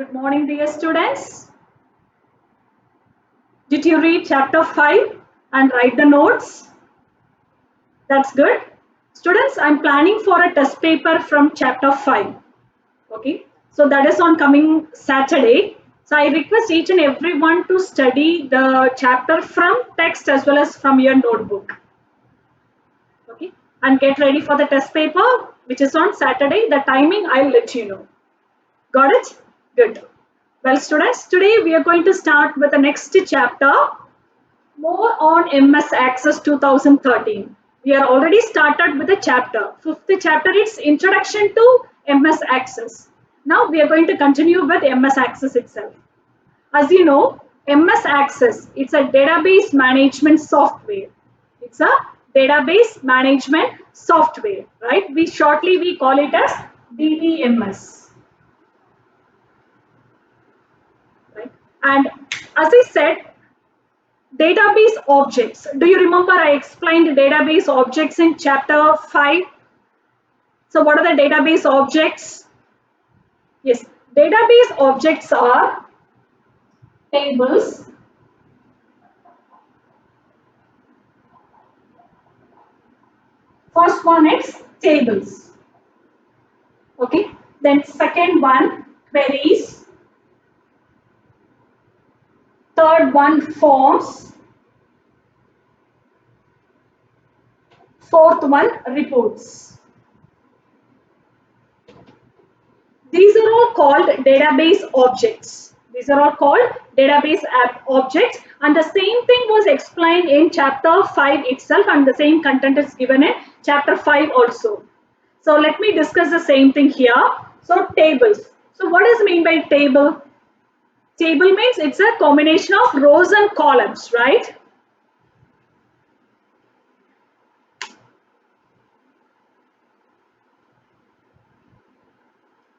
Good morning, dear students. Did you read chapter 5 and write the notes? That's good. Students, I'm planning for a test paper from chapter 5. Okay, so that is on coming Saturday. So I request each and everyone to study the chapter from text as well as from your notebook. Okay, and get ready for the test paper, which is on Saturday. The timing I'll let you know. Got it? Good. Well, students, today we are going to start with the next chapter, more on MS Access 2013. We are already started with the chapter. Fifth chapter is Introduction to MS Access. Now we are going to continue with MS Access itself. As you know, MS Access, it's a database management software. It's a database management software, right? We call it as DBMS. Right? And as I said, database objects. Do you remember I explained database objects in chapter 5? So what are the database objects? Yes, database objects are tables, first one is tables, okay, then second one queries, third one forms, fourth one reports. These are all called database objects. These are all called database objects, and the same thing was explained in chapter 5 itself, and the same content is given in chapter 5 also. So let me discuss the same thing here. So tables. So what does mean by table? Table means it's a combination of rows and columns, right?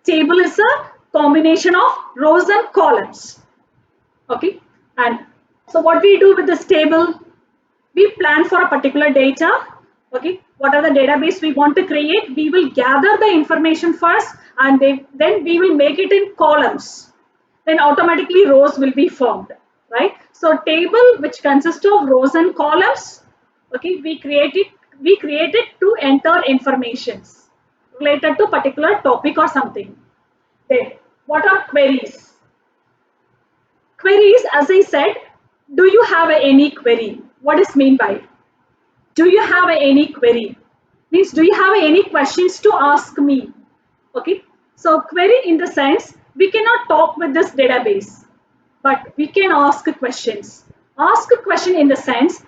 Table is a combination of rows and columns. Okay, and so what we do with this table, we plan for a particular data. Okay, what are the database we want to create? We will gather the information first, and then we will make it in columns. Then automatically rows will be formed, right? So table which consists of rows and columns. Okay, we create it to enter informations related to particular topic or something. Then what are queries? Queries, as I said, do you have any query? What is mean by? Do you have any query? Means do you have any questions to ask me? Okay. So query in the sense we cannot talk with this database, but we can ask questions. Ask a question in the sense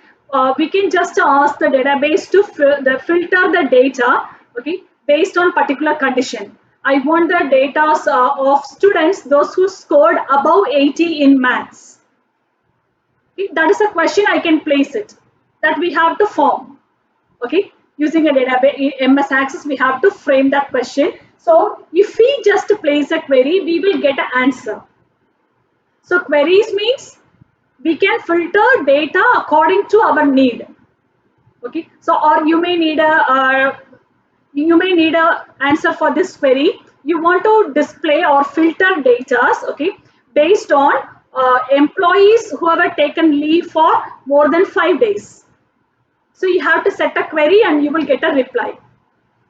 we can just ask the database to filter the data, okay, based on particular condition. I want the data of students, those who scored above 80 in maths. Okay, that is a question I can place it, that we have to form. Okay, using a database MS Access, we have to frame that question. So if we just place a query, we will get an answer. So queries means we can filter data according to our need. Okay, so or you may need a answer for this query. You want to display or filter data, okay, based on employees who have taken leave for more than 5 days. So you have to set a query and you will get a reply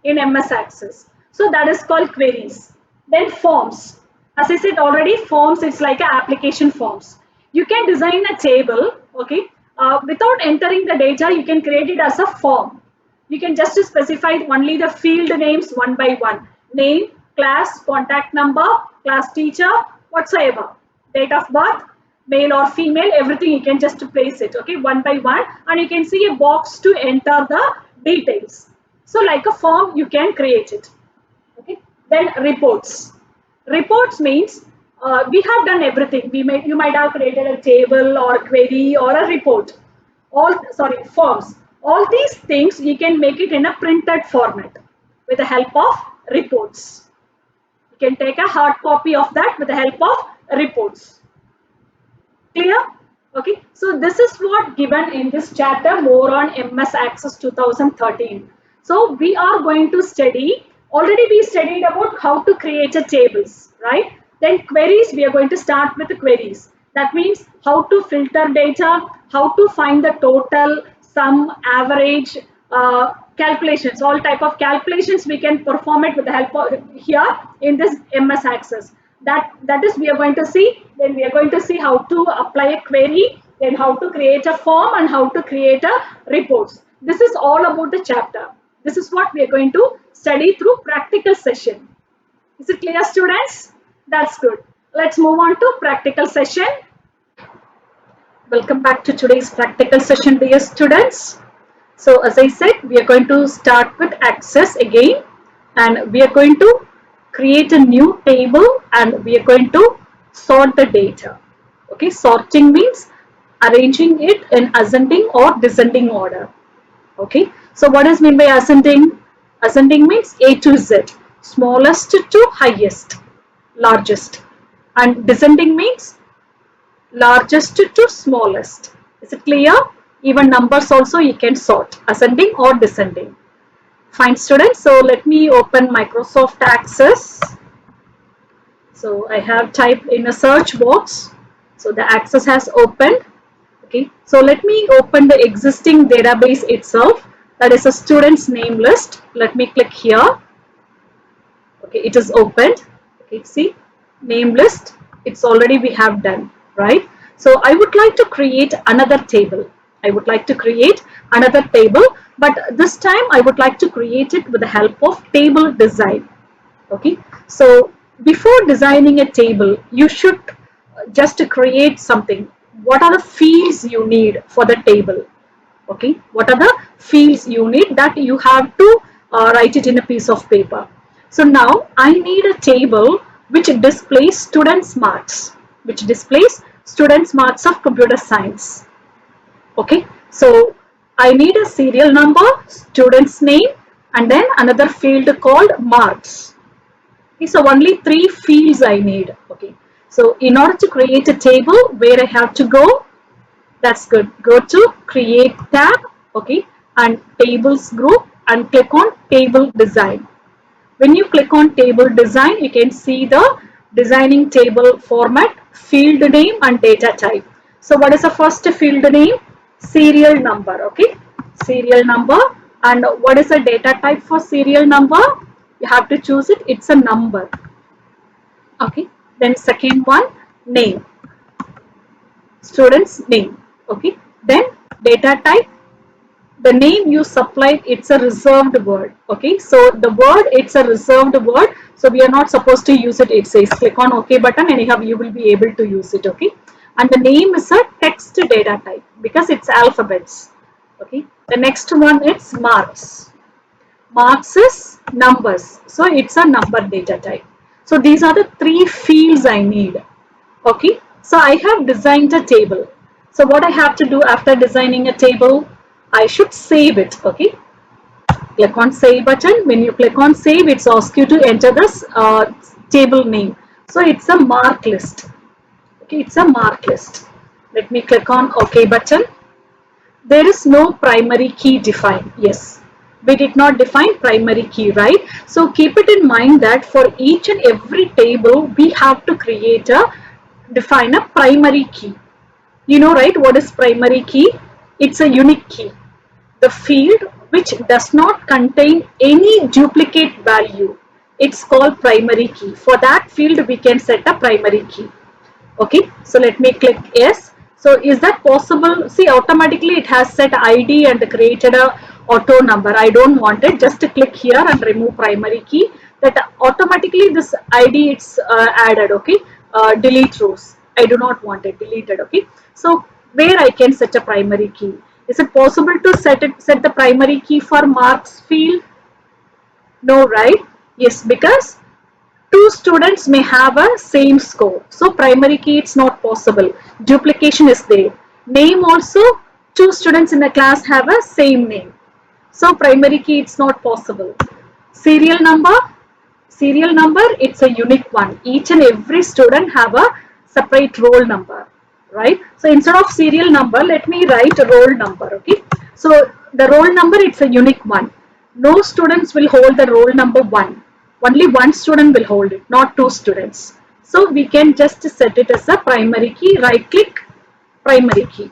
in MS Access. So that is called queries. Then forms. As I said already, forms, it's like an application forms. You can design a table, okay, without entering the data, you can create it as a form. You can just specify only the field names one by one. Name, class, contact number, class teacher, whatsoever. Date of birth, male or female, everything you can just place it, okay, one by one, and you can see a box to enter the details. So like a form, you can create it. Okay. Then reports. Reports means we have done everything. You might have created a table or a query or a report. Forms. All these things you can make it in a printed format with the help of reports. You can take a hard copy of that with the help of reports. Clear? Okay. So this is what given in this chapter, more on MS Access 2013. So we are going to study, already we studied about how to create a tables, right? Then queries, we are going to start with the queries. That means how to filter data, how to find the total, sum, average, calculations, all type of calculations we can perform it with the help of here in this MS Access. That is we are going to see. Then we are going to see how to apply a query, then how to create a form and how to create a reports. This is all about the chapter. This is what we are going to study through practical session. Is it clear, students? That's good. Let's move on to practical session. Welcome back to today's practical session, dear students. So as I said, we are going to start with Access again, and we are going to create a new table and we are going to sort the data. Okay, sorting means arranging it in ascending or descending order. Okay, so what is meant by ascending? Ascending means A to Z, smallest to highest, largest, and descending means largest to smallest. Is it clear? Even numbers also you can sort, ascending or descending. Fine, students. So let me open Microsoft Access. So I have typed in a search box. So the Access has opened. Okay. So let me open the existing database itself. That is a student's name list. Let me click here. Okay, it is opened. Okay, see, name list. It's already we have done, right? So I would like to create another table. I would like to create another table, but this time I would like to create it with the help of table design. Okay, so before designing a table, you should just create something. What are the fields you need for the table? Okay, what are the fields you need that you have to write it in a piece of paper. So now I need a table which displays students marks, of computer science. Okay, so I need a serial number, student's name, and then another field called marks. Okay, so only 3 fields I need. Okay, so in order to create a table, where I have to go? That's good. Go to create tab, okay, and tables group and click on table design. When you click on table design, you can see the designing table format, field name and data type. So what is the first field name? Serial number, okay, serial number. And what is the data type for serial number? You have to choose it. It's a number. Okay. Then second one, name, student's name. Okay, then data type, the name you supplied, it's a reserved word. Okay, so the word, it's a reserved word, so we are not supposed to use it. It says click on OK button, anyhow you will be able to use it. Okay, and the name is a text data type because it's alphabets. Okay, the next one is marks. Marks is numbers, so it's a number data type. So these are the 3 fields I need. Okay, so I have designed a table. So what I have to do after designing a table, I should save it. Okay, click on save button. When you click on save, it's asks you to enter this table name. So it's a mark list. Okay, it's a mark list. Let me click on OK button. There is no primary key defined. Yes, we did not define primary key, right? So keep it in mind that for each and every table, we have to define a primary key. You know, right, what is primary key? It's a unique key, the field which does not contain any duplicate value. It's called primary key. For that field, we can set a primary key. Okay, so let me click yes. So is that possible? See, automatically it has set ID and created a auto number. I don't want it. Just click here and remove primary key. That automatically this ID it's added. Okay, delete rows. I do not want it deleted. Okay, so where I can set a primary key? Is it possible to set the primary key for marks field? No, right? Yes, because 2 students may have a same score. So primary key it's not possible. Duplication is there. Name also, 2 students in a class have a same name. So primary key it's not possible. Serial number it's a unique one. Each and every student have a separate roll number, right? So instead of serial number, let me write a roll number. Okay, so the roll number it's a unique one. No students will hold the roll number 1. Only 1 student will hold it, not 2 students. So we can just set it as a primary key, right click, primary key.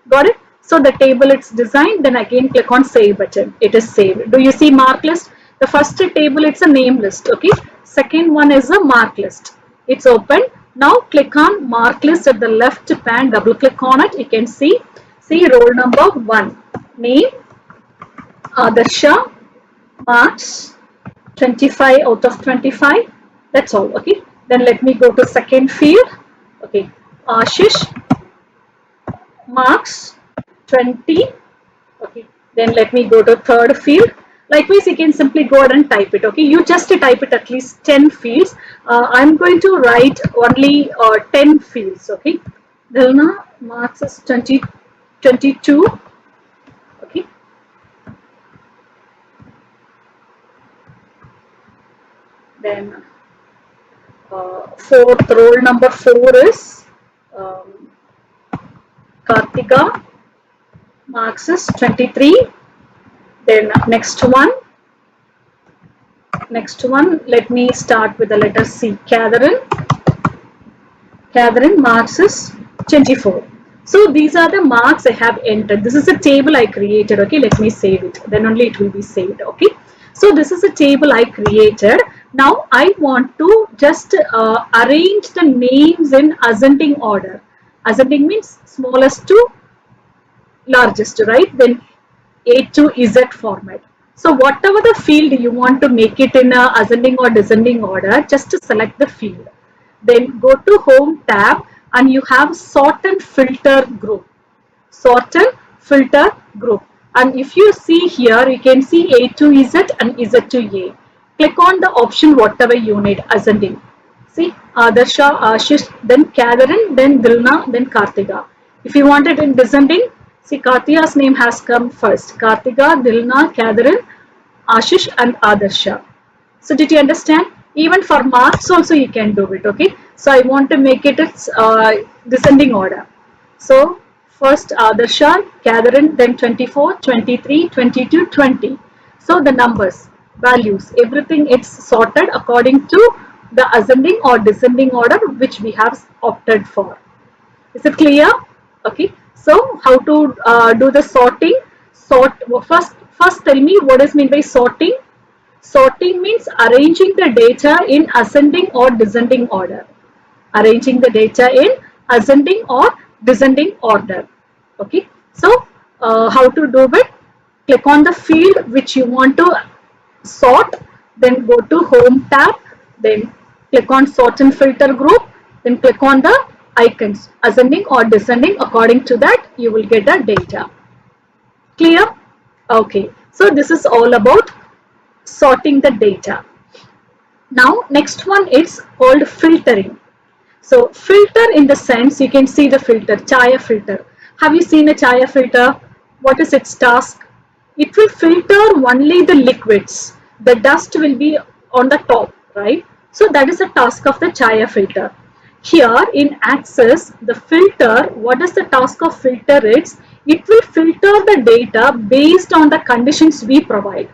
Got it? So the table it's designed, then again click on save button. It is saved. Do you see mark list? The first table it's a name list. Okay. Second one is a mark list. It's open. Now click on mark list at the left pan. Double click on it. You can see roll number 1. Name Adarsha. Marks 25 out of 25. That's all. Okay. Then let me go to second field. Okay. Ashish. Marks 20. Okay, then let me go to third field. Likewise, you can simply go ahead and type it. Okay, you just type it at least 10 fields. I'm going to write only 10 fields. Okay, Dilna marks is 22. Okay, then fourth roll number 4 is um, Kartika, marks is 23. Then next one, let me start with the letter C. Catherine marks is 24. So these are the marks I have entered. This is a table I created. Okay, let me save it. Then only it will be saved. Okay. So this is a table I created. Now I want to just arrange the names in ascending order. Ascending means smallest to largest, right? Then A to Z format. So whatever the field you want to make it in a ascending or descending order, just to select the field. Then go to Home tab and you have Sort and Filter group. Sort and Filter group. And if you see here, you can see A to Z and Z to A. Click on the option whatever you need, ascending. See, Adarsha, Ashish, then Catherine, then Dilna, then Kartika. If you want it in descending, see Kartika's name has come first. Kartika, Dilna, Catherine, Ashish and Adarsha. So did you understand? Even for marks also you can do it. Okay. So I want to make it its descending order. So first Adarsha, Catherine, then 24, 23, 22, 20. So the numbers, values, everything it's sorted according to the ascending or descending order which we have opted for. Is it clear? Okay. So how to do the sorting? First tell me what is meant by sorting. Sorting means arranging the data in ascending or descending order. Arranging the data in ascending or descending order. Okay. So how to do it? Click on the field which you want to sort. Then go to Home tab. Then click on Sort and Filter group. Then click on the icons ascending or descending. According to that you will get the data. Clear? Okay. So this is all about sorting the data. Now next one is called filtering. So filter in the sense you can see the filter, Chaya filter. Have you seen a Chaya filter? What is its task? It will filter only the liquids. The dust will be on the top, right? So that is the task of the Chaya filter. Here in Access, the filter, what is the task of filter? It will filter the data based on the conditions we provide.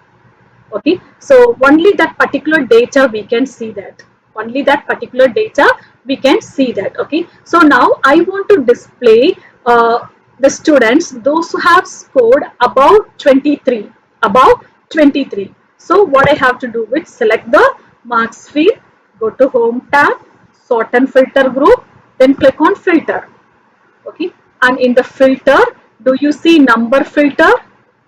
Okay, so only that particular data we can see that. Only that particular data we can see that. Okay, so now I want to display the students, those who have scored above 23. Above 23. So what I have to do is select the marks field, go to Home tab, Sort and Filter group, then click on Filter. Okay, and in the filter, do you see number filter?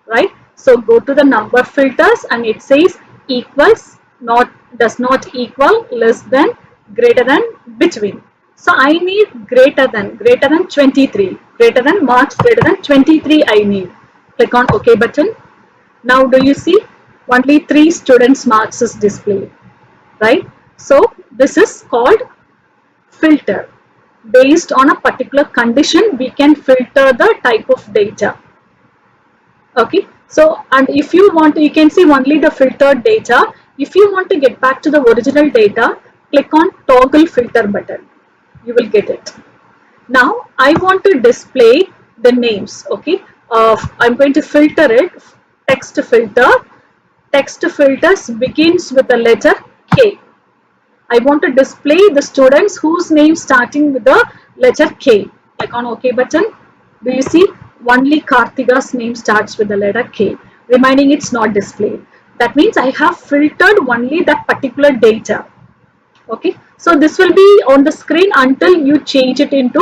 Right? So go to the number filters and it says equals, not, does not equal, less than, greater than, between. So I need greater than 23, greater than, marks greater than 23 I need. Click on OK button. Now do you see only 3 students marks is displayed, right? So this is called filter. Based on a particular condition, we can filter the type of data. Okay, so and if you want to, you can see only the filtered data. If you want to get back to the original data, click on toggle filter button. You will get it. Now I want to display the names. Okay, I'm going to filter it. Text filter. Text filters begins with the letter K. I want to display the students whose name starting with the letter K. Click on OK button. Do you see? Only Kartika's name starts with the letter K. Reminding it's not displayed. That means I have filtered only that particular data. Okay, so this will be on the screen until you change it into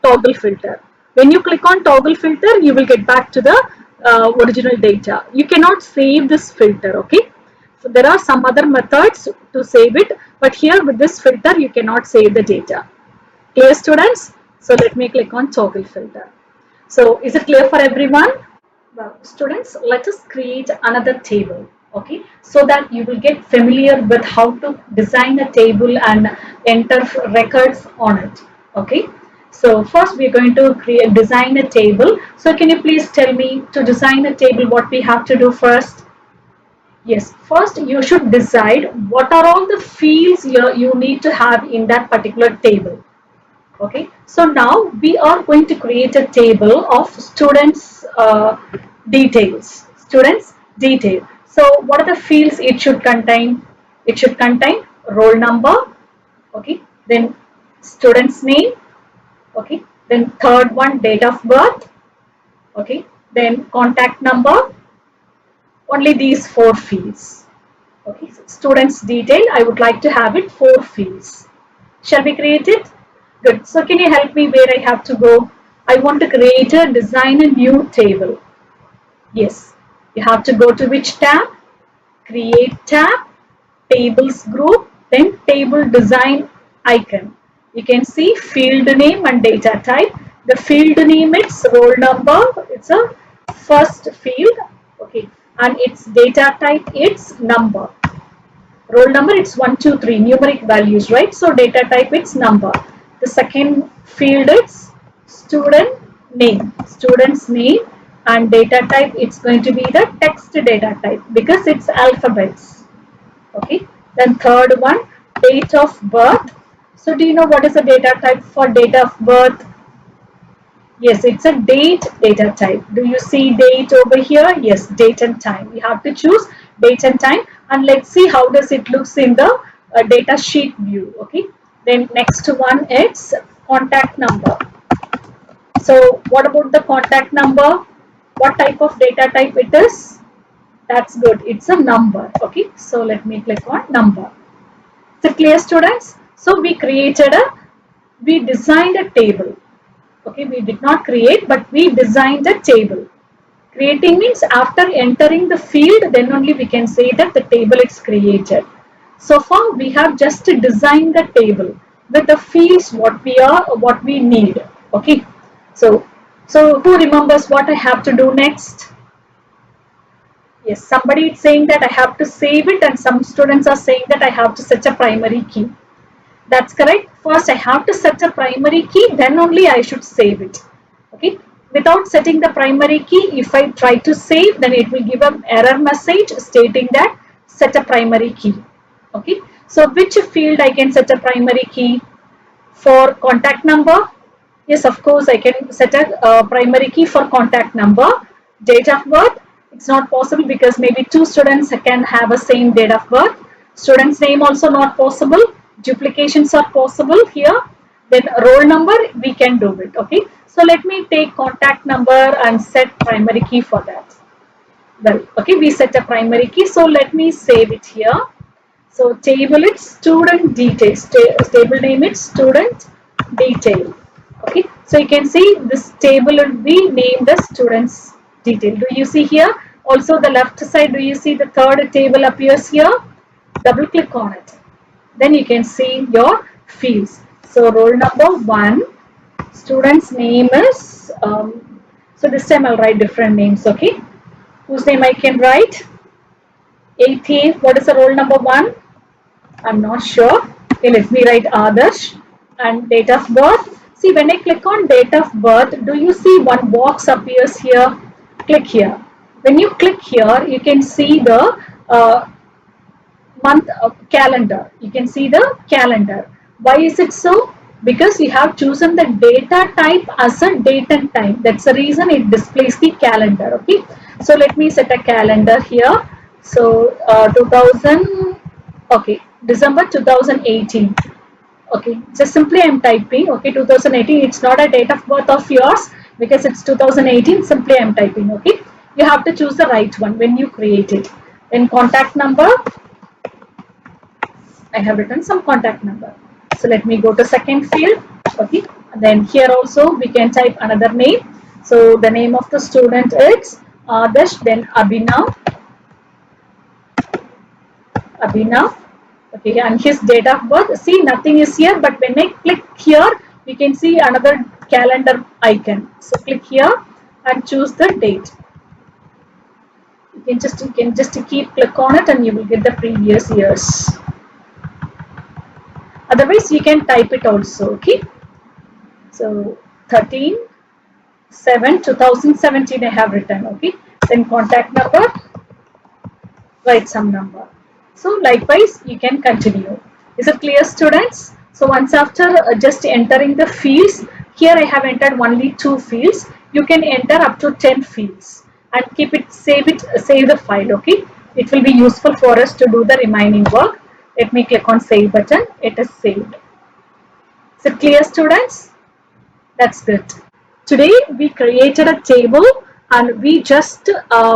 toggle filter. When you click on toggle filter, you will get back to the original data. You cannot save this filter. Okay, so there are some other methods to save it, but here with this filter you cannot save the data. Clear, students? So let me click on toggle filter. So is it clear for everyone? Well, students, let us create another table, okay, so that you will get familiar with how to design a table and enter records on it, okay. So first we are going to design a table. So can you please tell me, to design a table, what we have to do first? Yes, first you should decide what are all the fields you need to have in that particular table. Okay, so now we are going to create a table of students details. Students detail. So what are the fields it should contain? It should contain roll number, okay, then student's name, okay, then third one date of birth, okay, then contact number. Only these four fields. Okay, so student's detail, I would like to have it 4 fields. Shall we create it? Good. So can you help me where I have to go? I want to create a design a new table. Yes. You have to go to which tab? Create tab, tables group, then table design icon. You can see field name and data type. The field name is roll number. It's a first field. Okay. And its data type it's number. Roll number it's 1, 2, 3 numeric values, right? So data type it's number. The second field is student name, student's name, and data type it's going to be the text data type because it's alphabets. Okay. Then third one, date of birth. So do you know what is the data type for date of birth? Yes, it's a date data type. Do you see date over here? Yes, date and time. You have to choose date and time, and let's see how does it looks in the data sheet view. Okay. Then next one is contact number. So what about the contact number? What type of data type it is? That's good. It's a number. Okay. So let me click on number. Is it clear, students? So we designed a table. Okay, we did not create, but we designed a table. Creating means after entering the field, then only we can say that the table is created. So far, we have just designed the table with the fields what we need. Okay, so who remembers what I have to do next? Yes, somebody is saying that I have to save it, and some students are saying that I have to set a primary key. That's correct. First, I have to set a primary key, then only I should save it. Okay. Without setting the primary key, if I try to save, then it will give an error message stating that set a primary key. Okay. So, which field I can set a primary key? For contact number? Yes, of course, I can set a primary key for contact number. Date of birth? It's not possible because maybe 2 students can have a same date of birth. Student's name also not possible. Duplications are possible here. Then roll number, we can do it. Okay. So let me take contact number and set primary key for that. Well, okay, we set a primary key. So let me save it here. So table it's student details. Table name is student detail. Okay. So you can see this table will be named as students detail. Do you see here? Also the left side, do you see the third table appears here? Double click on it. Then you can see your fields. So roll number 1, student's name is, so this time I'll write different names, okay. Whose name I can write? 8th, what is the roll number 1? I'm not sure. Okay, let me write Adarsh. And date of birth. See, when I click on date of birth, do you see one box appears here? Click here. When you click here, you can see the month calendar. You can see the calendar. Why is it so? Because you have chosen the data type as a date and time. That's the reason it displays the calendar. Okay. So let me set a calendar here. So 2000. Okay. December 2018. Okay, just simply I'm typing. Okay, 2018. It's not a date of birth of yours because it's 2018. Simply I'm typing. Okay, you have to choose the right one when you create it. Then contact number. I have written some contact number. So let me go to second field. Okay, and then here also we can type another name. So the name of the student is Adarsh. Then Abhinav. Abhinav. Okay, and his date of birth. See, nothing is here, but when I click here, we can see another calendar icon. So click here and choose the date. You can just keep click on it, and you will get the previous years. Otherwise, you can type it also. Okay. So 13/7/2017 I have written. Okay. Then contact number, write some number. So likewise, you can continue. Is it clear, students? So once after just entering the fields, here I have entered only 2 fields. You can enter up to 10 fields and save the file. Okay. It will be useful for us to do the remaining work. Let me click on save button. It is saved. Is it clear, students? That's good. Today we created a table and we just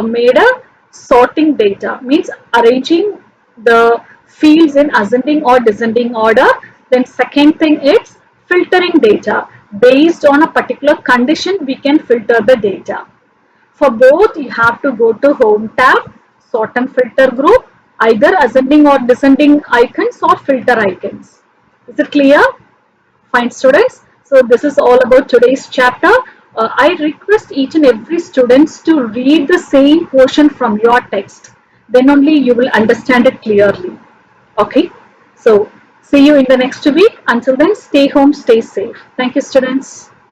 made a sorting data, means arranging the fields in ascending or descending order. Then second thing is filtering data. Based on a particular condition, we can filter the data. For both, you have to go to Home tab, Sort and Filter group, either ascending or descending icons or filter icons. Is it clear? Fine, students. So this is all about today's chapter. I request each and every students to read the same portion from your text. Then only you will understand it clearly. Okay. So see you in the next week. Until then, stay home, stay safe. Thank you, students.